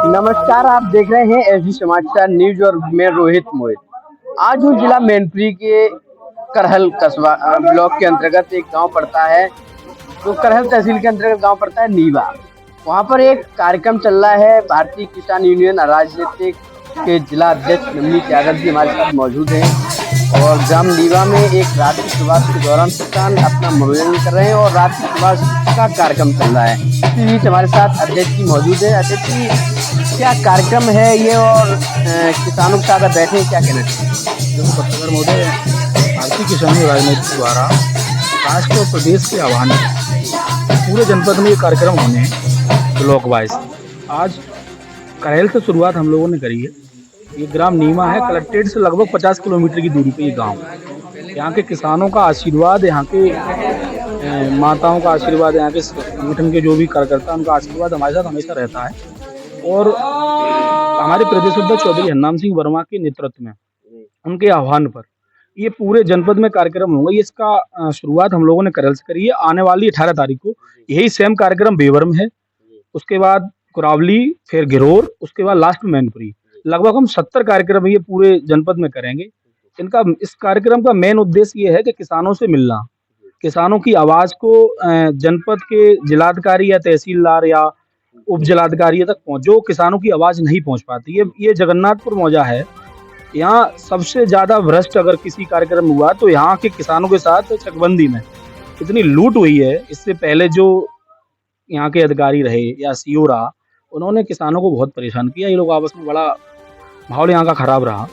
नमस्कार, आप देख रहे हैं एसडी समाचार न्यूज और मैं रोहित मोहित। आज हूँ जिला मैनपुरी के करहल कस्बा ब्लॉक के अंतर्गत एक गांव पड़ता है, जो करहल तहसील के अंतर्गत गांव पड़ता है नीवा। वहां पर एक कार्यक्रम चल रहा है। भारतीय किसान यूनियन राजनीतिक के जिला अध्यक्ष नवनीत यादव जी हमारे साथ मौजूद हैं और ग्राम नीवा में एक रात्रि प्रवास के दौरान किसान अपना मनोरंजन कर रहे हैं और रात्रि प्रवास का कार्यक्रम चल रहा है। इसी बीच हमारे साथ अध्यक्ष जी मौजूद है। अध्यक्ष जी, क्या कार्यक्रम है ये और किसानों के साथ बैठे क्या कहना चाहिए? देखो पत्रकार महोदय, भारतीय किसान राजनीति द्वारा राष्ट्र और प्रदेश के आह्वान पूरे जनपद में ये कार्यक्रम होने हैं ब्लॉक वाइज। आज करहल से शुरुआत हम लोगों ने करी है। ये ग्राम नीमा है, कलेक्ट्रेट से लगभग 50 किलोमीटर की दूरी पे ये गांव है। यहाँ के किसानों का आशीर्वाद, यहाँ के माताओं का आशीर्वाद, यहाँ के संगठन के जो भी कार्यकर्ता उनका आशीर्वाद हमारे साथ हमेशा रहता है। और हमारे प्रदेश अध्यक्ष चौधरी हरनाम सिंह वर्मा के नेतृत्व में, उनके आह्वान पर ये पूरे जनपद में कार्यक्रम होगा। ये इसका शुरुआत हम लोगों ने करहल से करी है। आने वाली 18 तारीख को यही सेम कार्यक्रम बेवर में है, उसके बाद कुरावली, फिर गिरोर, उसके बाद लास्ट में मैनपुरी। लगभग हम 70 कार्यक्रम ये पूरे जनपद में करेंगे। इस कार्यक्रम का मेन उद्देश्य ये है कि किसानों से मिलना, किसानों की आवाज को जनपद के जिलाधिकारी या तहसीलदार या उप जिलाधिकारी तक जो किसानों की आवाज नहीं पहुंच पाती। ये जगन्नाथपुर मौजा है, यहाँ सबसे ज्यादा भ्रष्ट अगर किसी कार्यक्रम हुआ तो यहाँ के किसानों के साथ चकबंदी में इतनी लूट हुई है। इससे पहले जो यहाँ के अधिकारी रहे या सीओ रहा, उन्होंने किसानों को बहुत परेशान किया। ये लोग आपस में बड़ा माहौल यहाँ का खराब रहा।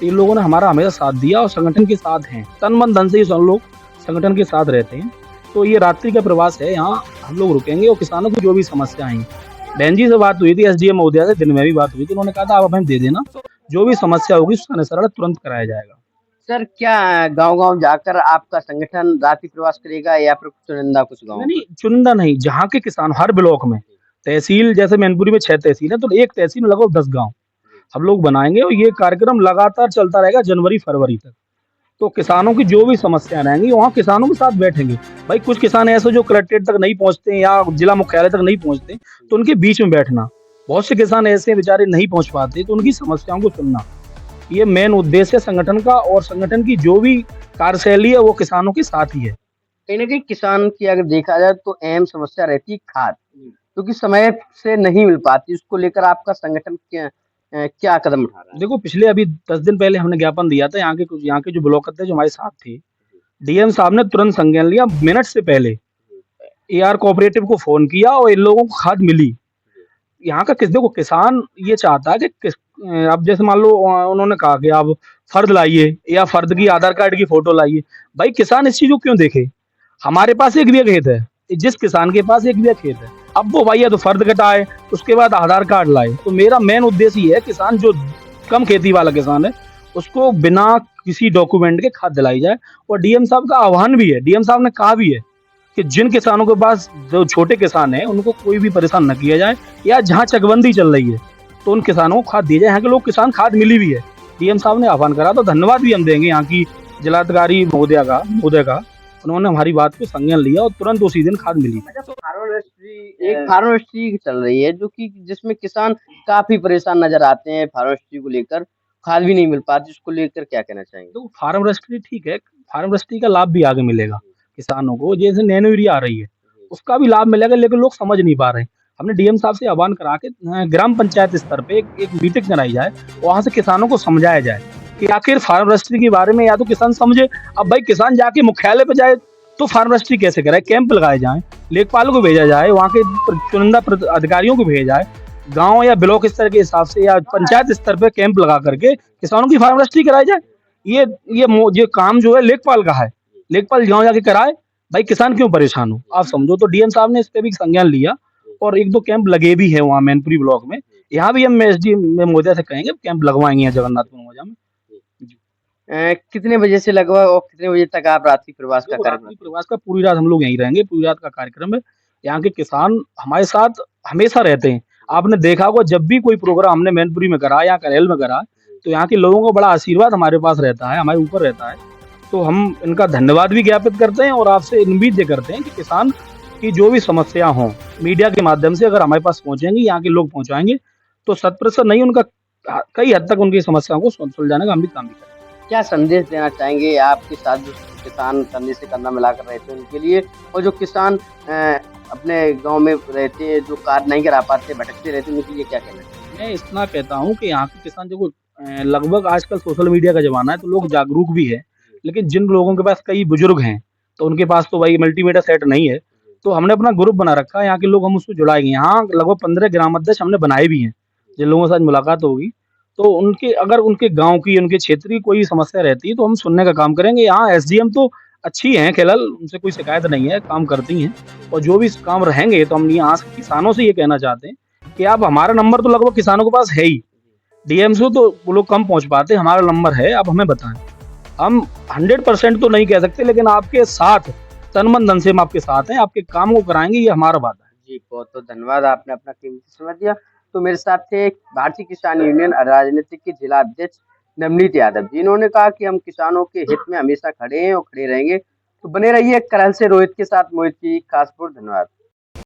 तो इन लोगों ने हमारा हमेशा साथ दिया और संगठन के साथ हैं, तन मन धन से ही सब लोग संगठन के साथ रहते हैं। तो ये रात्रि का प्रवास है, यहाँ हम लोग रुकेंगे और किसानों की जो भी समस्या आई, बहन जी से बात हुई थी, एसडीएम महोदया से दिन में भी बात हुई थी, उन्होंने कहा था आप हमें दे देना, जो भी समस्या होगी उसका निस्तारण तुरंत कराया जाएगा। सर, क्या गांव-गांव जाकर आपका संगठन रात्रि प्रवास करेगा या फिर चुनिंदा कुछ गाँव? नहीं, चुनिंदा नहीं, जहाँ के किसान हर ब्लॉक में, तहसील जैसे मैनपुरी में 6 तहसील है, तो एक तहसील में लगभग 10 गांव हम लोग बनाएंगे और ये कार्यक्रम लगातार चलता रहेगा जनवरी फरवरी तक। तो किसानों की जो भी समस्याएं रहेंगी वहाँ किसानों के साथ बैठेंगे। भाई कुछ किसान ऐसे जो कलेक्ट्रेट तक नहीं पहुँचते या जिला मुख्यालय तक नहीं पहुँचते, तो उनके बीच में बैठना। बहुत से किसान ऐसे बेचारे नहीं पहुँच पाते, तो उनकी समस्याओं को सुनना, ये मेन उद्देश्य है संगठन का। और संगठन की जो भी कार्यशैली है वो किसानों के साथ ही है। कहीं ना कहीं किसान की अगर देखा जाए तो अहम समस्या रहती है खाद, क्योंकि समय से नहीं मिल पाती। उसको लेकर आपका संगठन क्या कदम उठा रहा है? देखो, पिछले अभी 10 दिन पहले हमने ज्ञापन दिया था। यहाँ के जो ब्लॉक अध्यक्ष जो हमारे साथ थे, डीएम साहब ने तुरंत संज्ञान लिया। मिनट से पहले एआर कोऑपरेटिव को फोन किया और इन लोगों को खाद मिली। यहाँ का देखो, किसान ये चाहता है कि अब जैसे मान लो उन्होंने कहा कि आप फर्द लाइए या फर्द की आधार कार्ड की फोटो लाइए। भाई किसान इस चीज को क्यों देखे? हमारे पास एक बीघा खेत है, जिस किसान के पास एक बीघा खेत है, अब वो भाई या तो फर्द कटाए, उसके बाद आधार कार्ड लाए। तो मेरा मेन उद्देश्य ये है, किसान जो कम खेती वाला किसान है उसको बिना किसी डॉक्यूमेंट के खाद दिलाई जाए। और डीएम साहब का आह्वान भी है, डीएम साहब ने कहा भी है कि जिन किसानों के पास, जो छोटे किसान हैं, उनको कोई भी परेशान न किया जाए, या जहाँ चकबंदी चल रही है तो उन किसानों को खाद दी जाए। यहाँ के लोग किसान खाद मिली भी है, डीएम साहब ने आह्वान करा, तो धन्यवाद भी हम देंगे यहाँ की जिलाधिकारी महोदय का। उन्होंने हमारी बात को संज्ञान लिया और तुरंत उसी दिन खाद मिली। फार्मेस्ट्री चल रही है जो कि जिसमें किसान काफी परेशान नजर आते हैं। फार्मेस्ट्री को लेकर खाद भी नहीं मिल पाती, उसको लेकर क्या कहना चाहेंगे? तो फार्मेस्ट्री ठीक है, फार्मेस्ट्री का लाभ भी आगे मिलेगा किसानों को। जैसे नैनो यूरिया आ रही है उसका भी लाभ मिलेगा, लेकिन लोग समझ नहीं पा रहे। हमने डीएम साहब से आह्वान करा के ग्राम पंचायत स्तर पे एक मीटिंग कराई जाए, वहां से किसानों को समझाया जाए कि आखिर फार्मेस्ट्री के बारे में, या तो किसान समझे। अब भाई किसान जाके मुख्यालय पे जाए तो फार्मेस्ट्री कैसे कराए? कैंप लगाए जाए, लेखपालों को भेजा जाए, वहाँ के चुनिंदा अधिकारियों को भेजा जाए, गांव या ब्लॉक स्तर के हिसाब से या पंचायत स्तर पे कैंप लगा करके किसानों की फार्मेस्ट्री कराई जाए। ये काम जो है लेखपाल का है, लेखपाल गाँव जाके कराए। भाई किसान क्यों परेशान हो, आप समझो। तो डीएम साहब ने इस पे भी संज्ञान लिया और 1-2 कैंप लगे भी है वहाँ मैनपुरी ब्लॉक में। यहाँ भी हम एसडी महोदया से कहेंगे कैंप लगवाएंगे जगन्नाथपुर मौजा में। कितने बजे से लगभग और कितने बजे तक आप रात्रि प्रवास का कार्यक्रम? रात्रि प्रवास का पूरी रात हम लोग यहीं रहेंगे, पूरी रात का कार्यक्रम है। यहाँ के किसान हमारे साथ हमेशा रहते हैं। आपने देखा होगा जब भी कोई प्रोग्राम हमने मैनपुरी में करा या करहल में करा, तो यहाँ के लोगों को बड़ा आशीर्वाद हमारे पास रहता है, हमारे ऊपर रहता है। तो हम इनका धन्यवाद भी ज्ञापित करते हैं और आपसे उम्मीद ये करते हैं कि किसान की जो भी समस्या हों मीडिया के माध्यम से अगर हमारे पास पहुंचेंगी, यहाँ के लोग पहुंचाएंगे, तो 100% नहीं, उनका कई हद तक उनकी समस्याओं को सुलझाने का हम भी काम भी करेंगे। क्या संदेश देना चाहेंगे आपके साथ जो किसान कंधे से कंधा मिलाकर रहते हैं उनके लिए, और जो किसान अपने गांव में रहते हैं, जो कार्य नहीं करा पाते, भटकते रहते हैं, उनके लिए क्या कहना चाहिए? मैं इतना कहता हूँ कि यहाँ के किसान देखो, लगभग आजकल सोशल मीडिया का जमाना है तो लोग जागरूक भी है, लेकिन जिन लोगों के पास कई बुजुर्ग हैं तो उनके पास तो भाई मल्टीमीडिया सेट नहीं है, तो हमने अपना ग्रुप बना रखा है, यहाँ के लोग हम उसको जुड़ाएंगे। यहाँ लगभग 15 ग्राम अध्यक्ष हमने बनाए भी हैं, जिन लोगों के साथ मुलाकात होगी तो उनके अगर उनके गांव की, उनके क्षेत्र की कोई समस्या रहती है तो हम सुनने का काम करेंगे। यहाँ एसडीएम तो अच्छी हैं फिलहाल, उनसे कोई शिकायत नहीं है, काम करती हैं, और जो भी काम रहेंगे तो हम यहाँ से किसानों से ये कहना चाहते हैं कि आप, हमारा नंबर तो लगभग किसानों के पास है ही, डीएम से तो वो लोग कम पहुंच पाते, हमारा नंबर है, आप हमें बताएं। हम 100% तो नहीं कह सकते, लेकिन आपके साथ तन मन धन से हम आपके साथ हैं, आपके काम को कराएंगे, ये हमारा वादा है। जी, बहुत बहुत धन्यवाद, आपने अपना कीमती समय दिया। तो मेरे साथ थे भारतीय किसान यूनियन राजनीतिक के जिला अध्यक्ष नवनीत यादव जी। इन्होंने कहा कि हम किसानों के हित में हमेशा खड़े हैं और खड़े रहेंगे। तो बने रहिए करहल से रोहित के साथ, मोहित की खासपुर। धन्यवाद।